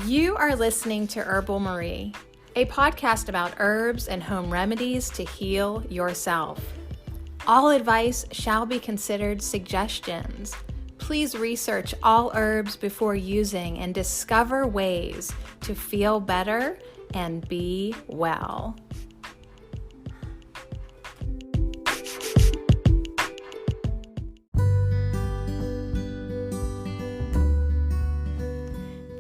You are listening to Herbal Marie, a podcast about herbs and home remedies to heal yourself. All advice shall be considered suggestions. Please research all herbs before using and discover ways to feel better and be well.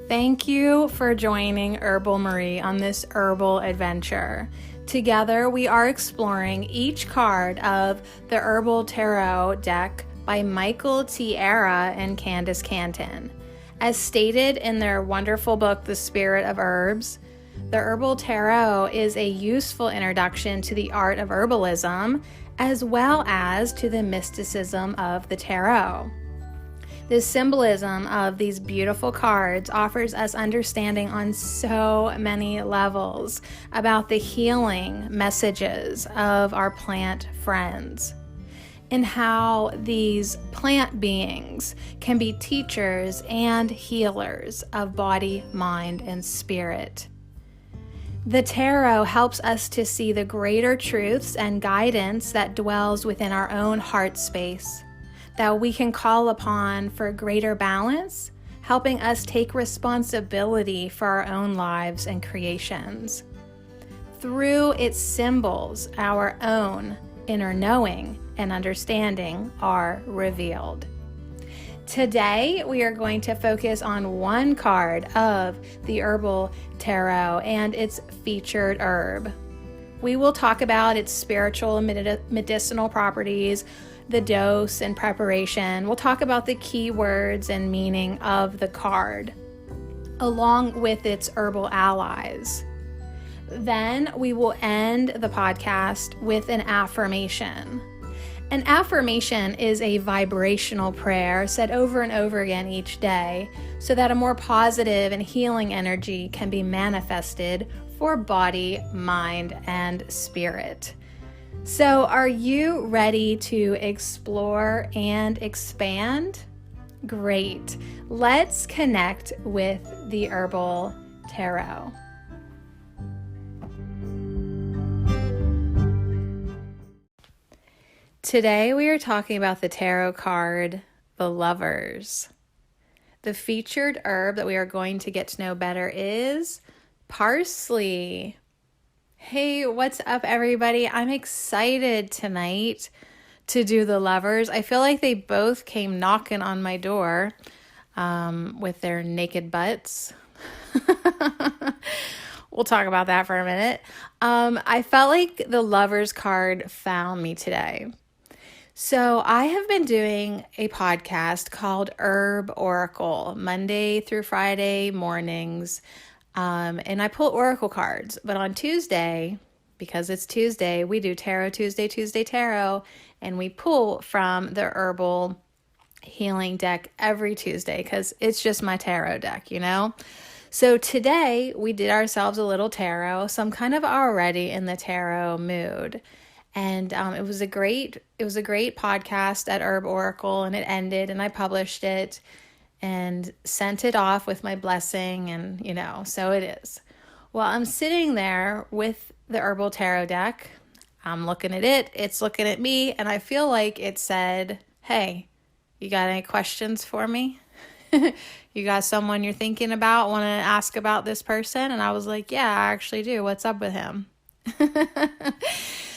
Thank you for joining Herbal Marie on this herbal adventure. Together, we are exploring each card of the Herbal Tarot deck by Michael Tierra and Candace Canton. As stated in their wonderful book, The Spirit of Herbs, the Herbal Tarot is a useful introduction to the art of herbalism, as well as to the mysticism of the tarot. The symbolism of these beautiful cards offers us understanding on so many levels about the healing messages of our plant friends and how these plant beings can be teachers and healers of body, mind, and spirit. The tarot helps us to see the greater truths and guidance that dwells within our own heart space, that we can call upon for greater balance, helping us take responsibility for our own lives and creations. Through its symbols, our own inner knowing and understanding are revealed. Today, we are going to focus on one card of the Herbal Tarot and its featured herb. We will talk about its spiritual and medicinal properties, the dose and preparation. We'll talk about the key words and meaning of the card, along with its herbal allies. Then we will end the podcast with an affirmation. An affirmation is a vibrational prayer said over and over again each day so that a more positive and healing energy can be manifested for body, mind, and spirit. So, are you ready to explore and expand? Great. Let's connect with the Herbal Tarot. Today we are talking about the tarot card, the Lovers. The featured herb that we are going to get to know better is parsley. Hey, what's up, everybody? I'm excited tonight to do the Lovers. I feel like they both came knocking on my door with their naked butts. We'll talk about that for a minute. I felt like the Lovers card found me today. So I have been doing a podcast called Herb Oracle, Monday through Friday mornings. And I pull oracle cards, but on Tuesday, because it's Tuesday, we do Tarot Tuesday Tarot, and we pull from the Herbal Healing deck every Tuesday because it's just my tarot deck, you know? So today we did ourselves a little tarot, so I'm kind of already in the tarot mood. And it was a great podcast at Herb Oracle, and it ended, and I published it and sent it off with my blessing, and so it is. Well, I'm sitting there with the Herbal Tarot deck. I'm looking at it, it's looking at me, and I feel like it said, hey, you got any questions for me? You got someone you're thinking about, want to ask about this person? And I was like, yeah, I actually do. What's up with him?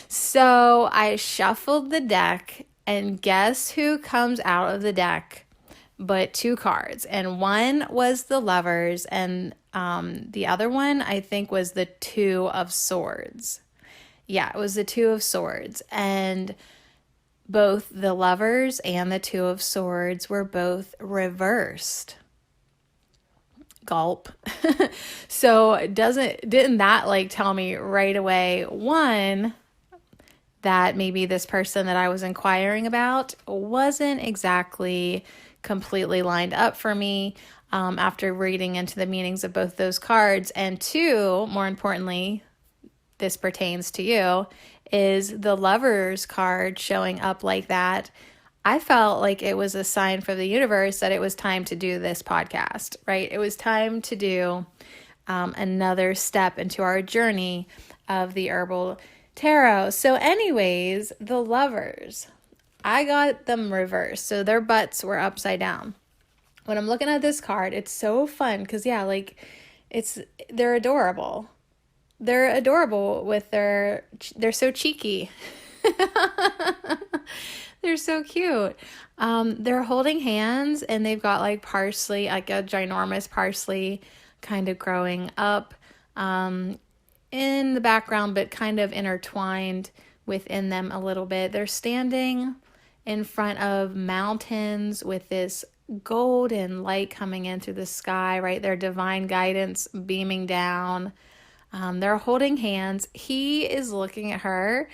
So I shuffled the deck, and guess who comes out of the deck? But two cards, and one was the Lovers, and the other one I think was the Two of Swords. Yeah, it was the Two of Swords, and both the Lovers and the Two of Swords were both reversed. Gulp. So didn't that tell me right away, one, that maybe this person that I was inquiring about wasn't exactly completely lined up for me after reading into the meanings of both those cards. And two, more importantly, this pertains to you, is the Lovers card showing up like that. I felt like it was a sign from the universe that it was time to do this podcast, right? It was time to do another step into our journey of the Herbal Tarot. So anyways, the Lovers, I got them reversed. So their butts were upside down. When I'm looking at this card, it's so fun because they're adorable. They're adorable with they're so cheeky. They're so cute. They're holding hands and they've got like parsley, like a ginormous parsley kind of growing up in the background, but kind of intertwined within them a little bit. They're standing in front of mountains with this golden light coming in through the sky, right? Their divine guidance beaming down. They're holding hands. He is looking at her,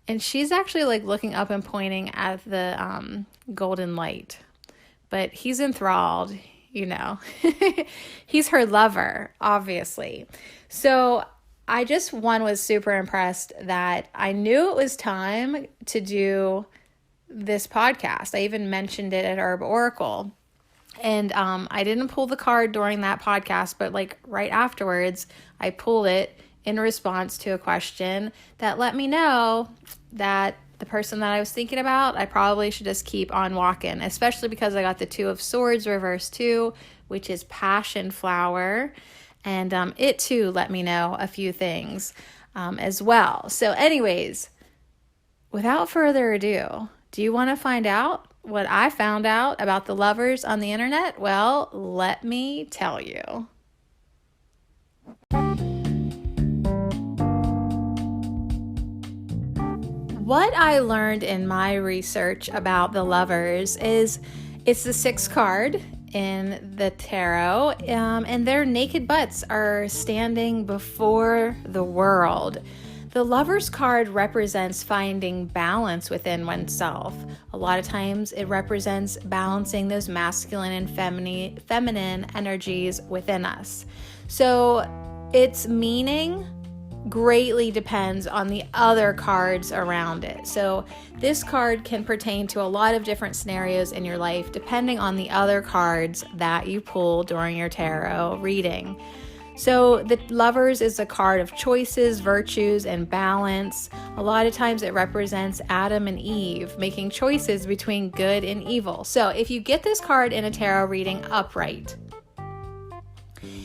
and she's actually like looking up and pointing at the golden light. But he's enthralled, He's her lover, obviously. So I just, was super impressed that I knew it was time to do this podcast. I even mentioned it at Herb Oracle. And I didn't pull the card during that podcast, but like right afterwards, I pulled it in response to a question that let me know that the person that I was thinking about, I probably should just keep on walking, especially because I got the Two of Swords reversed too, which is passion flower. And it too let me know a few things as well. So anyways, without further ado, do you want to find out what I found out about the Lovers on the internet? Well, let me tell you. What I learned in my research about the Lovers is it's the 6th card in the tarot, and their naked butts are standing before the world. The Lover's card represents finding balance within oneself. A lot of times it represents balancing those masculine and feminine energies within us. So its meaning greatly depends on the other cards around it. So this card can pertain to a lot of different scenarios in your life depending on the other cards that you pull during your tarot reading. So the Lovers is a card of choices, virtues, and balance. A lot of times it represents Adam and Eve making choices between good and evil. So if you get this card in a tarot reading upright,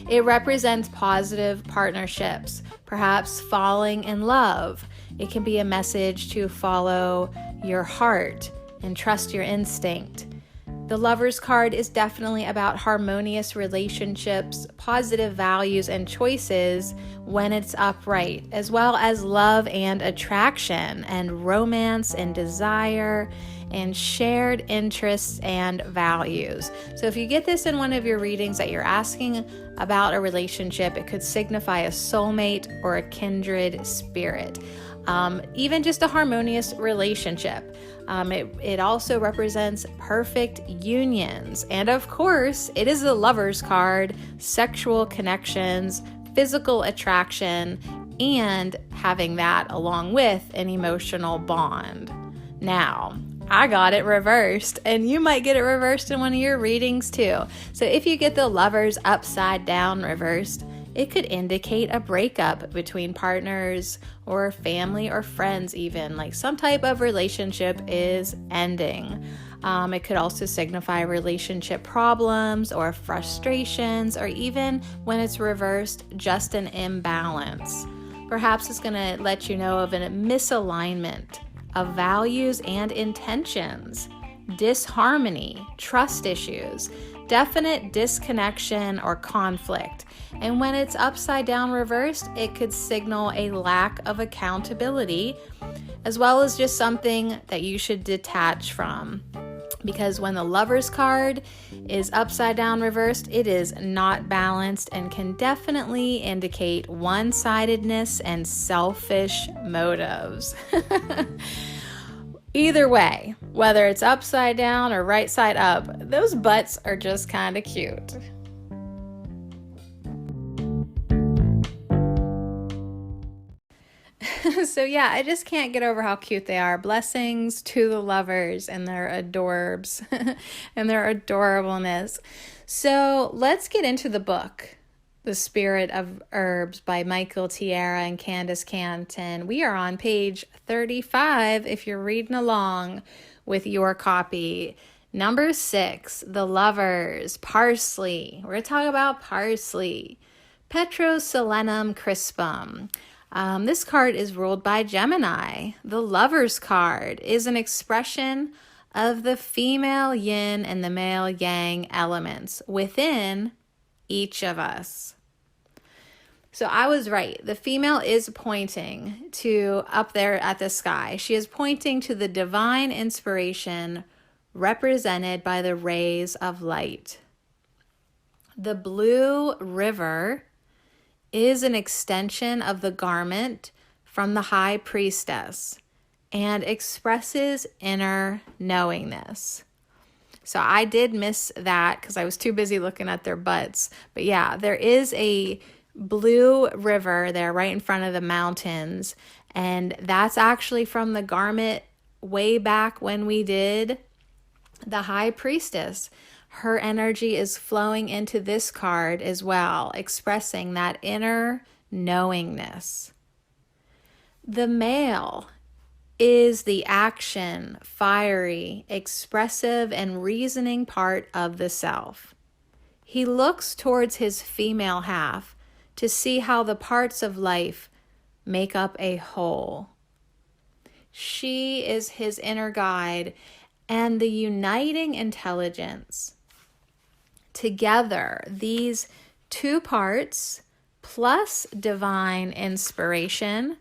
it represents positive partnerships, perhaps falling in love. It can be a message to follow your heart and trust your instinct. The Lover's card is definitely about harmonious relationships, positive values and choices when it's upright, as well as love and attraction and romance and desire and shared interests and values. So if you get this in one of your readings that you're asking about a relationship, it could signify a soulmate or a kindred spirit. Even just a harmonious relationship. It also represents perfect unions. And of course, it is the Lover's card, sexual connections, physical attraction, and having that along with an emotional bond. Now, I got it reversed, and you might get it reversed in one of your readings too. So if you get the Lovers upside down reversed, it could indicate a breakup between partners or family or friends even, like some type of relationship is ending. It could also signify relationship problems or frustrations, or even when it's reversed, just an imbalance. Perhaps it's going to let you know of a misalignment of values and intentions, disharmony, trust issues, definite disconnection or conflict. And when it's upside down reversed, it could signal a lack of accountability, as well as just something that you should detach from. Because when the Lover's card is upside down reversed, it is not balanced and can definitely indicate one-sidedness and selfish motives. Either way, whether it's upside down or right side up, those butts are just kind of cute. So yeah, I just can't get over how cute they are. Blessings to the lovers and their adorbs and their adorableness. So let's get into the book, The Spirit of Herbs by Michael Tierra and Candace Canton. We are on page 35 if you're reading along with your copy. Number 6, The Lovers, Parsley. We're going to talk about parsley. Petroselenum crispum. This card is ruled by Gemini. The Lovers card is an expression of the female yin and the male yang elements within each of us. So I was right. The female is pointing to up there at the sky. She is pointing to the divine inspiration represented by the rays of light. The blue river is an extension of the garment from the high priestess and expresses inner knowingness. So I did miss that because I was too busy looking at their butts. But yeah, there is a blue river there right in front of the mountains. And that's actually from the garment way back when we did the high priestess. Her energy is flowing into this card as well, expressing that inner knowingness. The male is the action, fiery, expressive, and reasoning part of the self. He looks towards his female half to see how the parts of life make up a whole. She is his inner guide and the uniting intelligence. Together, these two parts plus divine inspiration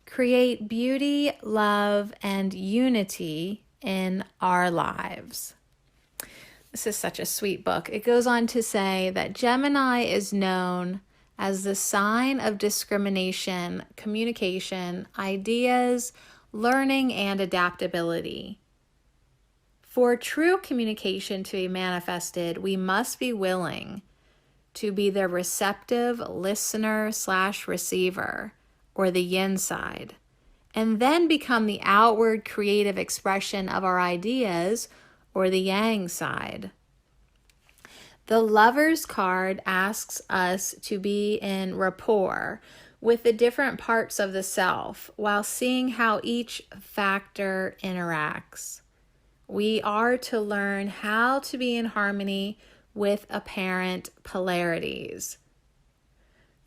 create beauty, love, and unity in our lives. This is such a sweet book. It goes on to say that Gemini is known as the sign of discrimination, communication, ideas, learning, and adaptability. For true communication to be manifested, we must be willing to be the receptive listener/receiver, or the yin side, and then become the outward creative expression of our ideas, or the yang side. The Lovers card asks us to be in rapport with the different parts of the self while seeing how each factor interacts. We are to learn how to be in harmony with apparent polarities.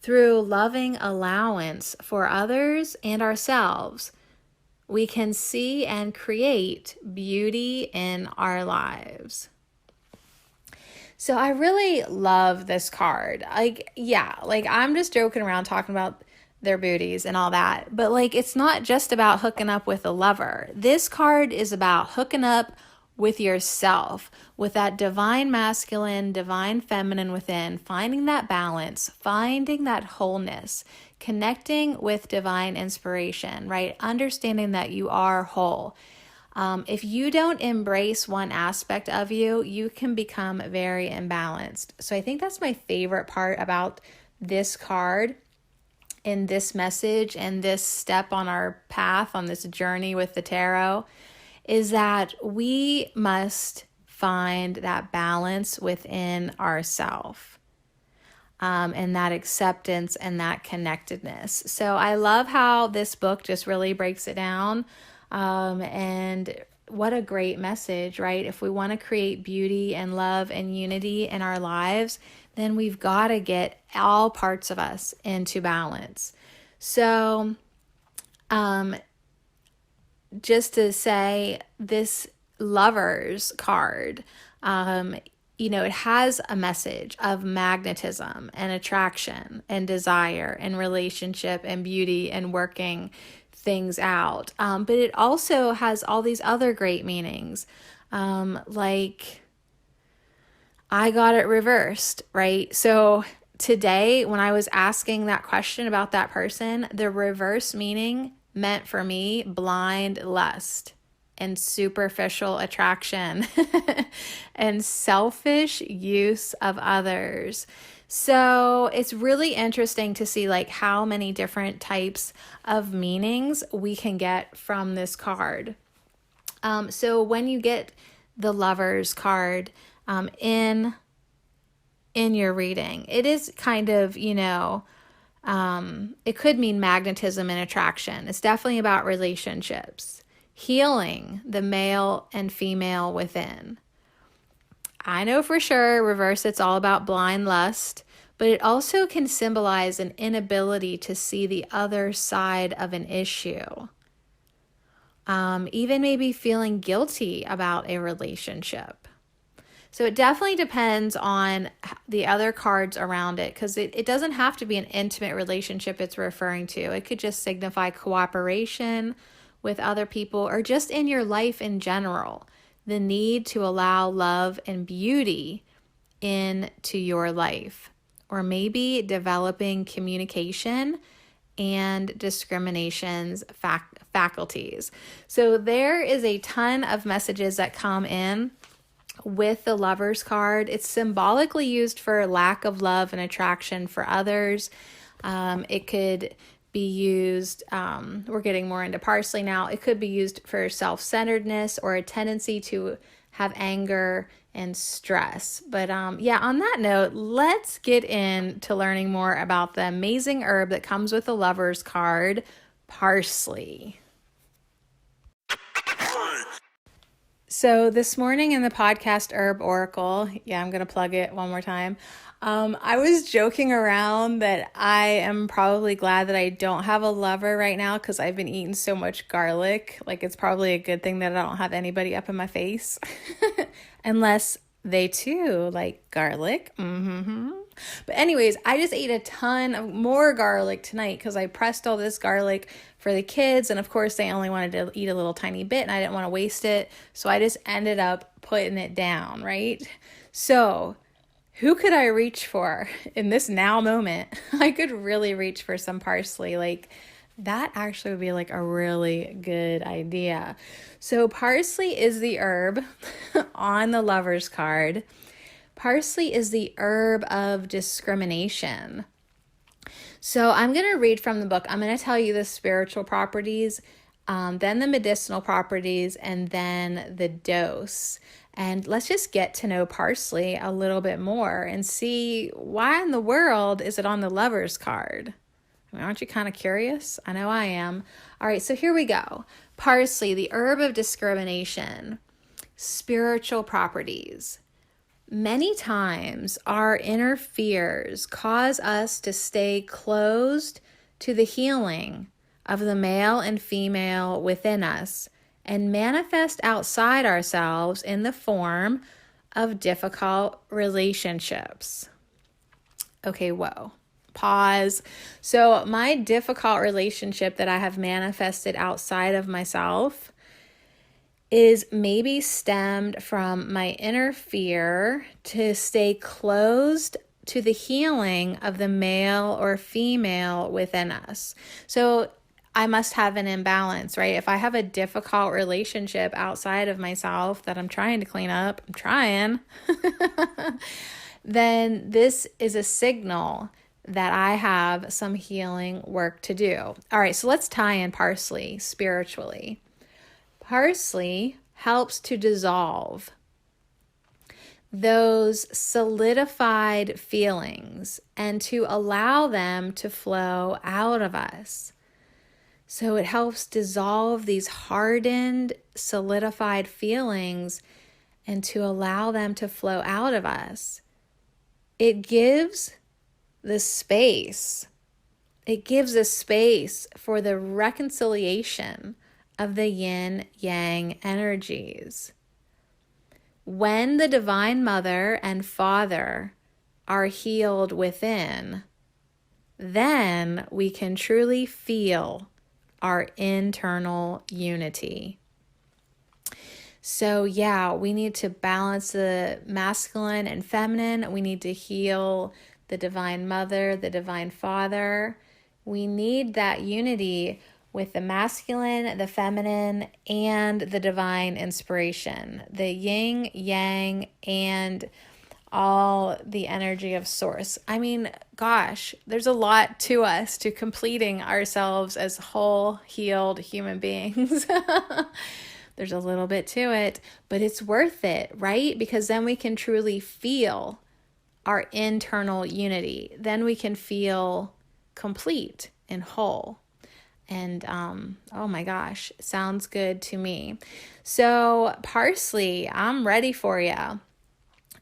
Through loving allowance for others and ourselves, we can see and create beauty in our lives. So I really love this card. I'm just joking around talking about their booties and all that. But it's not just about hooking up with a lover. This card is about hooking up with yourself, with that divine masculine, divine feminine within, finding that balance, finding that wholeness, connecting with divine inspiration, right? Understanding that you are whole. If you don't embrace one aspect of you, you can become very imbalanced. So I think that's my favorite part about this card in this message and this step on our path, on this journey with the tarot, is that we must find that balance within ourselves, and that acceptance and that connectedness. So I love how this book just really breaks it down, and what a great message, right? If we want to create beauty and love and unity in our lives, then we've got to get all parts of us into balance. So, just to say, this Lovers card, it has a message of magnetism and attraction and desire and relationship and beauty and working things out. But it also has all these other great meanings, like I got it reversed, right? So today, when I was asking that question about that person, the reverse meaning meant for me blind lust and superficial attraction and selfish use of others. So it's really interesting to see like how many different types of meanings we can get from this card. So when you get the Lovers card in your reading, it is kind of, it could mean magnetism and attraction. It's definitely about relationships, healing the male and female within. I know for sure, reverse, it's all about blind lust, but it also can symbolize an inability to see the other side of an issue. Even maybe feeling guilty about a relationship. So it definitely depends on the other cards around it, because it doesn't have to be an intimate relationship it's referring to. It could just signify cooperation with other people or just in your life in general. The need to allow love and beauty into your life, or maybe developing communication and discriminations faculties. So there is a ton of messages that come in with the Lovers card. It's symbolically used for lack of love and attraction for others. It could be used, we're getting more into Parsley now, it could be used for self-centeredness or a tendency to have anger and stress. But yeah, on that note, let's get into learning more about the amazing herb that comes with the Lovers card, parsley. So this morning in the podcast Herb Oracle, yeah, I'm going to plug it one more time. I was joking around that I am probably glad that I don't have a lover right now because I've been eating so much garlic. Like, it's probably a good thing that I don't have anybody up in my face. Unless they too like garlic. But anyways, I just ate a ton of more garlic tonight because I pressed all this garlic for the kids. And of course, they only wanted to eat a little tiny bit and I didn't want to waste it. So I just ended up putting it down, right? So who could I reach for in this now moment? I could really reach for some parsley. Like, that actually would be like a really good idea. So parsley is the herb on the Lovers card. Parsley is the herb of discrimination. So I'm going to read from the book. I'm going to tell you the spiritual properties, then the medicinal properties, and then the dose. And let's just get to know parsley a little bit more and see why in the world is it on the Lovers card. I mean, aren't you kind of curious? I know I am. All right, so here we go. Parsley, the herb of discrimination. Spiritual properties. Many times our inner fears cause us to stay closed to the healing of the male and female within us and manifest outside ourselves in the form of difficult relationships. Okay, whoa. Pause. So my difficult relationship that I have manifested outside of myself is maybe stemmed from my inner fear to stay closed to the healing of the male or female within us. So I must have an imbalance, right? If I have a difficult relationship outside of myself that I'm trying to clean up, then this is a signal that I have some healing work to do. All right, so let's tie in parsley spiritually. Parsley helps to dissolve those solidified feelings and to allow them to flow out of us. So it helps dissolve these hardened, solidified feelings and to allow them to flow out of us. It gives the space. It gives a space for the reconciliation of the yin-yang energies. When the Divine Mother and Father are healed within, then we can truly feel our internal unity. So yeah, we need to balance the masculine and feminine. We need to heal the Divine Mother, the Divine Father. We need that unity with the masculine, the feminine, and the divine inspiration, the yin, yang, and all the energy of source. I mean, gosh, there's a lot to us, to completing ourselves as whole, healed human beings. There's a little bit to it, but it's worth it, right? Because then we can truly feel our internal unity. Then we can feel complete and whole. And oh my gosh, sounds good to me. So parsley, I'm ready for you.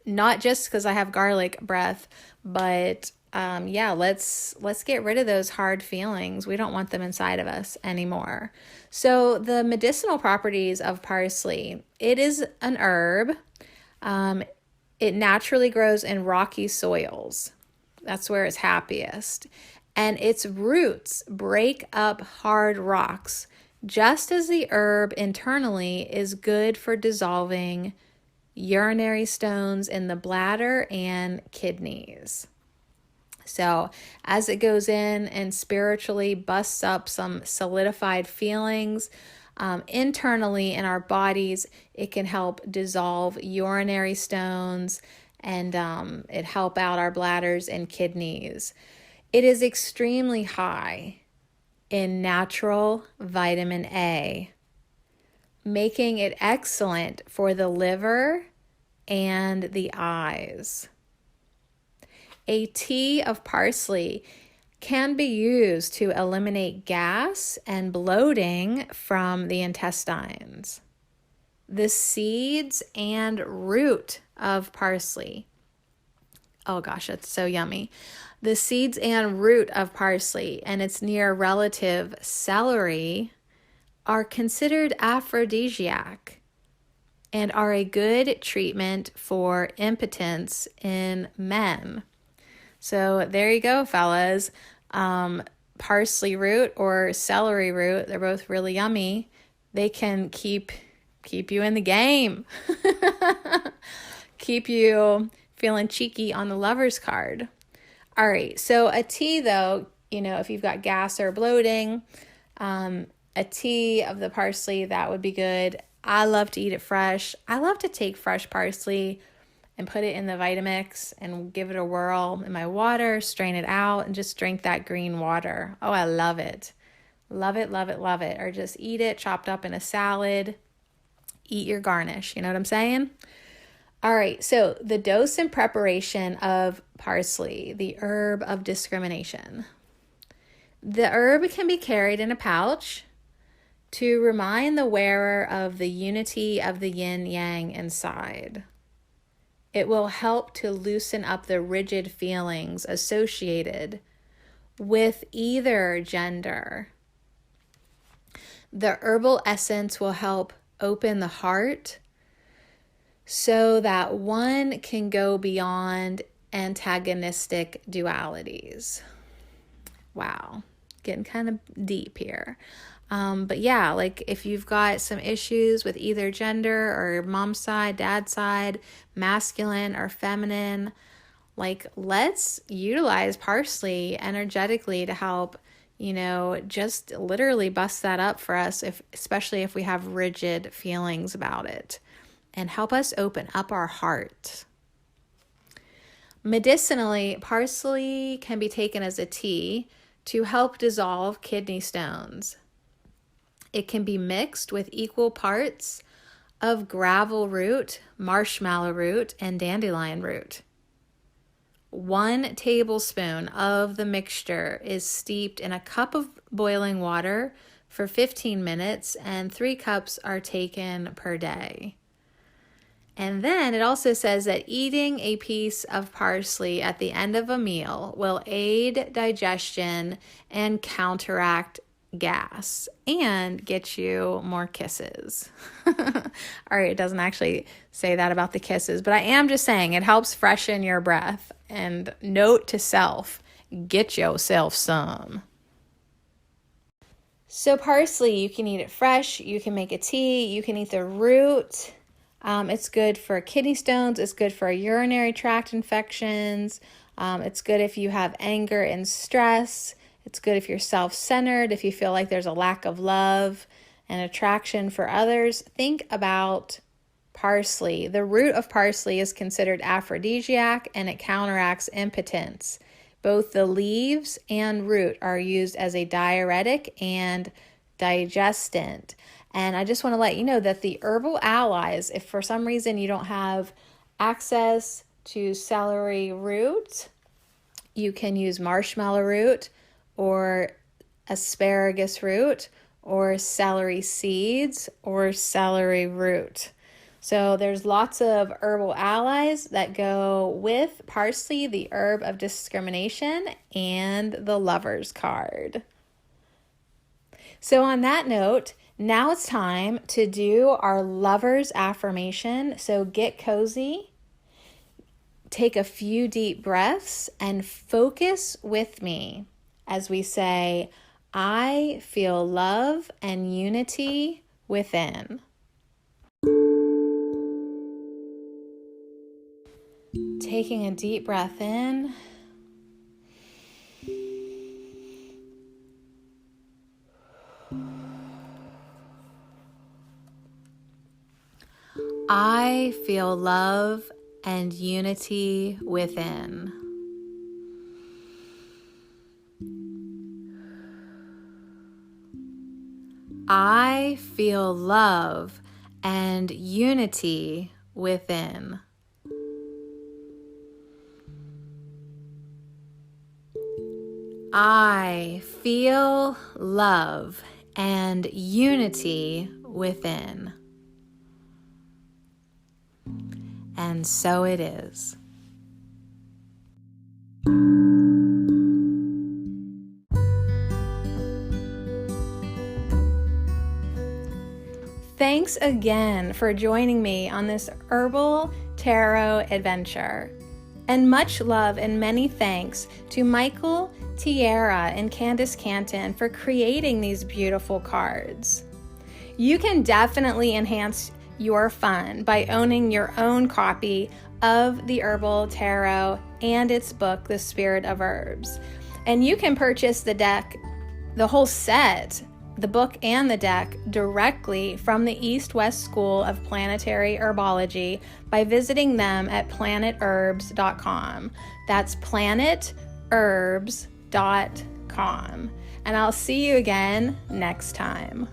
Not just because I have garlic breath, but yeah, let's get rid of those hard feelings. We don't want them inside of us anymore. So the medicinal properties of parsley, it is an herb. It naturally grows in rocky soils. That's where it's happiest. And its roots break up hard rocks, just as the herb internally is good for dissolving urinary stones in the bladder and kidneys. So as it goes in and spiritually busts up some solidified feelings, internally in our bodies, it can help dissolve urinary stones and it help out our bladders and kidneys. It is extremely high in natural vitamin A, making it excellent for the liver and the eyes. A tea of parsley can be used to eliminate gas and bloating from the intestines. The seeds and root of parsley. Oh gosh, that's so yummy. The seeds and root of parsley and its near relative celery are considered aphrodisiac and are a good treatment for impotence in men. So there you go, fellas. Parsley root or celery root, they're both really yummy. They can keep you in the game. Keep you feeling cheeky on the lover's card. All right, so a tea though, if you've got gas or bloating, a tea of the parsley, that would be good. I love to eat it fresh. I love to take fresh parsley and put it in the Vitamix and give it a whirl in my water, strain it out, and just drink that green water. Oh, I love it. Love it, love it, love it. Or just eat it chopped up in a salad. Eat your garnish. You know what I'm saying? All right, so the dose and preparation of parsley, the herb of discrimination. The herb can be carried in a pouch to remind the wearer of the unity of the yin-yang inside. It will help to loosen up the rigid feelings associated with either gender. The herbal essence will help open the heart so that one can go beyond antagonistic dualities. Wow, getting kind of deep here. But yeah, like if you've got some issues with either gender or mom's side, dad's side, masculine or feminine, like let's utilize parsley energetically to help, just literally bust that up for us, especially if we have rigid feelings about it, and help us open up our heart. Medicinally, parsley can be taken as a tea to help dissolve kidney stones. It can be mixed with equal parts of gravel root, marshmallow root, and dandelion root. 1 tablespoon of the mixture is steeped in a cup of boiling water for 15 minutes, and 3 cups are taken per day. And then it also says that eating a piece of parsley at the end of a meal will aid digestion and counteract gas and get you more kisses. All right, it doesn't actually say that about the kisses, but I am just saying it helps freshen your breath. And note to self, get yourself some. So parsley, you can eat it fresh, you can make a tea, you can eat the root. It's good for kidney stones, it's good for urinary tract infections, it's good if you have anger and stress. It's good if you're self-centered, if you feel like there's a lack of love and attraction for others. Think about parsley. The root of parsley is considered aphrodisiac and it counteracts impotence. Both the leaves and root are used as a diuretic and digestant. And I just want to let you know that the herbal allies, if for some reason you don't have access to celery root, you can use marshmallow root or asparagus root or celery seeds or celery root. So there's lots of herbal allies that go with parsley, the herb of discrimination, and the lover's card. So on that note, now it's time to do our lover's affirmation. So get cozy, take a few deep breaths, and focus with me as we say, I feel love and unity within. Taking a deep breath in. I feel love and unity within. I feel love and unity within. I feel love and unity within. And so it is. Thanks again for joining me on this Herbal Tarot adventure. And much love and many thanks to Michael, Tiara, and Candace Canton for creating these beautiful cards. You can definitely enhance your fun by owning your own copy of the Herbal Tarot and its book, The Spirit of Herbs. And you can purchase the deck, the whole set, the book and the deck, directly from the East West School of Planetary Herbology by visiting them at planetherbs.com. That's planetherbs.com. And I'll see you again next time.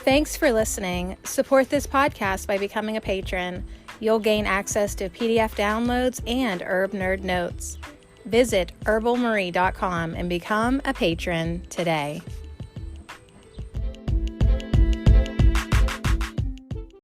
Thanks for listening. Support this podcast by becoming a patron. You'll gain access to PDF downloads and Herb Nerd notes. Visit herbalmarie.com and become a patron today.